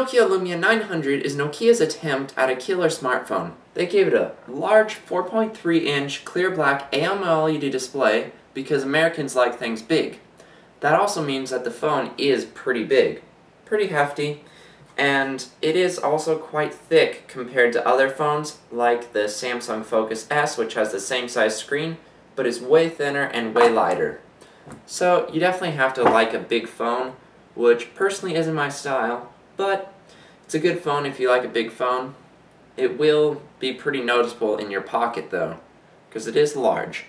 Nokia Lumia 900 is Nokia's attempt at a killer smartphone. They gave it a large 4.3-inch clear black AMOLED display because Americans like things big. That also means that the phone is pretty big, pretty hefty, and it is also quite thick compared to other phones like the Samsung Focus S, which has the same size screen but is way thinner and way lighter. So you definitely have to like a big phone, which personally isn't my style, but it's a good phone if you like a big phone. It will be pretty noticeable in your pocket though, because it is large.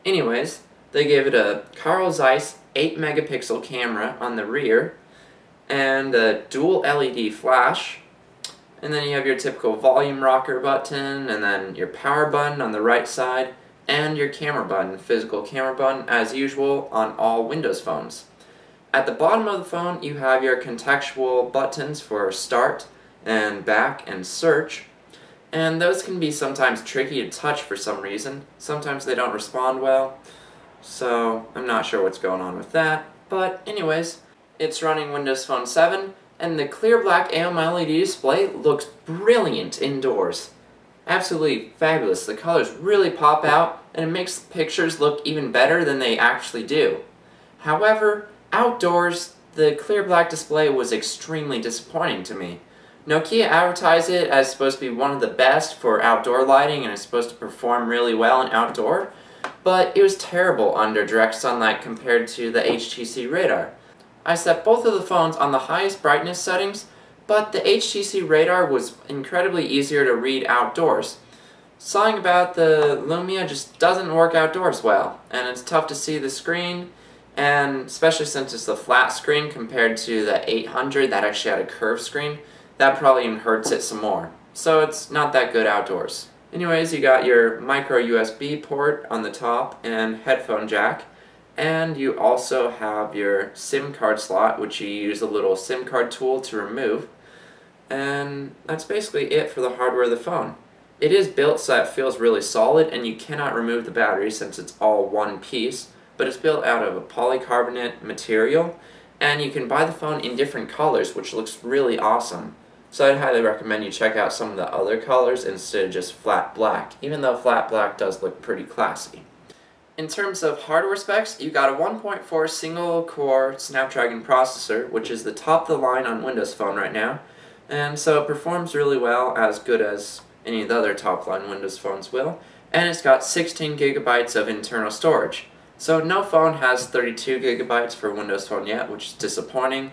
Anyways, they gave it a Carl Zeiss 8 megapixel camera on the rear, and a dual LED flash, and then you have your typical volume rocker button, and then your power button on the right side, and your camera button, physical camera button, as usual on all Windows phones. At the bottom of the phone, you have your contextual buttons for start and back and search, and those can be sometimes tricky to touch for some reason. Sometimes they don't respond well, so I'm not sure what's going on with that. But anyways, it's running Windows Phone 7, and the clear black AMOLED display looks brilliant indoors. Absolutely fabulous. The colors really pop out, and it makes pictures look even better than they actually do. However, outdoors, the clear black display was extremely disappointing to me. Nokia advertised it as supposed to be one of the best for outdoor lighting and is supposed to perform really well in outdoor, but it was terrible under direct sunlight compared to the HTC Radar. I set both of the phones on the highest brightness settings, but the HTC Radar was incredibly easier to read outdoors. Something about the Lumia just doesn't work outdoors well, and it's tough to see the screen, and especially since it's the flat screen compared to the 800 that actually had a curved screen, that probably even hurts it some more. So it's not that good outdoors. Anyways, you got your micro USB port on the top and headphone jack, and you also have your SIM card slot, which you use a little SIM card tool to remove, and that's basically it for the hardware of the phone. It is built so that it feels really solid, and you cannot remove the battery since it's all one piece, but it's built out of a polycarbonate material, and you can buy the phone in different colors, which looks really awesome. So I'd highly recommend you check out some of the other colors instead of just flat black, even though flat black does look pretty classy. In terms of hardware specs, you got a 1.4 single-core Snapdragon processor, which is the top of the line on Windows Phone right now, and so it performs really well, as good as any of the other top-line Windows phones will, and it's got 16 gigabytes of internal storage. So no phone has 32 gigabytes for Windows Phone yet, which is disappointing.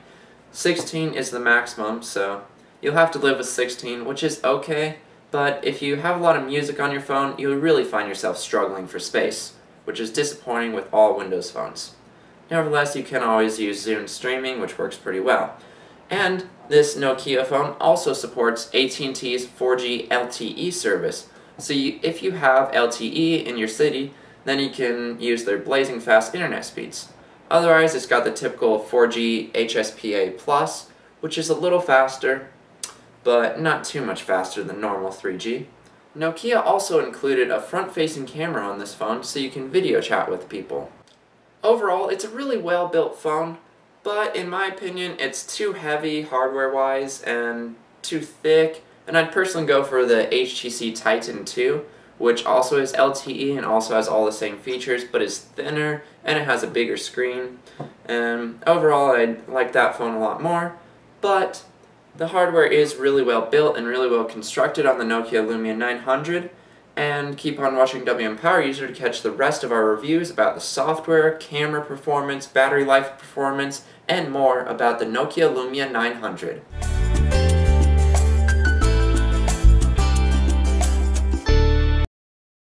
16 is the maximum, so you'll have to live with 16, which is okay, but if you have a lot of music on your phone, you'll really find yourself struggling for space, which is disappointing with all Windows phones. Nevertheless, you can always use Zune streaming, which works pretty well. And this Nokia phone also supports AT&T's 4G LTE service, so if you have LTE in your city, then you can use their blazing fast internet speeds. Otherwise, it's got the typical 4G HSPA+, which is a little faster, but not too much faster than normal 3G. Nokia also included a front-facing camera on this phone so you can video chat with people. Overall, it's a really well-built phone, but in my opinion, it's too heavy hardware-wise and too thick, and I'd personally go for the HTC Titan 2, which also is LTE and also has all the same features, but is thinner and it has a bigger screen. And overall, I like that phone a lot more, but the hardware is really well built and really well constructed on the Nokia Lumia 900. And keep on watching WM Power User to catch the rest of our reviews about the software, camera performance, battery life performance, and more about the Nokia Lumia 900.